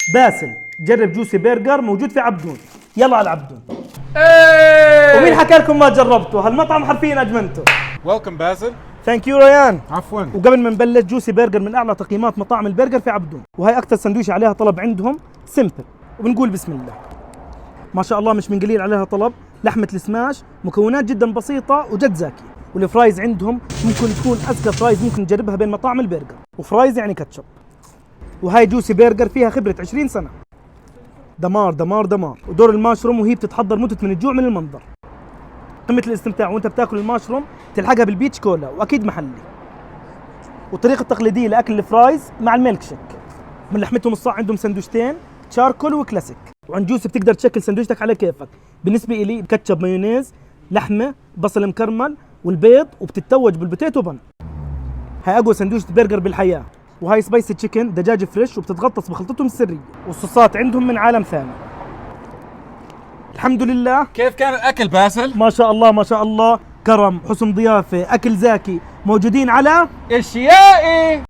باسل جرب جوسي برجر موجود في عبدون. يلا على عبدون. ومين حكى لكم ما جربتوا؟ هالمطعم حرفيا اجمنته. ويلكم باسل. ثانك يو ريان. عفوا. وقبل ما نبلش، جوسي برجر من اعلى تقييمات مطاعم البرجر في عبدون، وهي اكثر سندويشه عليها طلب عندهم، سمبل. وبنقول بسم الله ما شاء الله، مش من قليل عليها طلب. لحمه السماش، مكونات جدا بسيطه وجد زاكي. والفرايز عندهم ممكن تكون اذكى فرايز ممكن تجربها بين مطاعم البرجر، وفرايز يعني كاتشب. وهاي جوسي برجر فيها خبره 20 سنه. دمار دمار دمار. ودور الماشروم وهي بتتحضر متت من الجوع من المنظر. قمه الاستمتاع وانت بتاكل الماشروم، تلحقها بالبيتش كولا واكيد محلي. والطريقه التقليديه لاكل الفرايز مع الميلك شيك. من لحمتهم الصاع عندهم سندويشتين، تشاركول وكلاسيك. وعند جوسي بتقدر تشكل سندويشتك على كيفك. بالنسبه لي كاتشب، مايونيز، لحمه، بصل مكرمل والبيض، وبتتوج بالبوتيتو بن. هاي اقوى سندويشة برجر بالحياه. وهاي سبايسي تشيكن، دجاج فريش وبتتغطس بخلطتهم السريه. والصوصات عندهم من عالم ثاني. الحمد لله. كيف كان الاكل باسل؟ ما شاء الله ما شاء الله، كرم، حسن ضيافه، اكل زاكي، موجودين على اشيائي.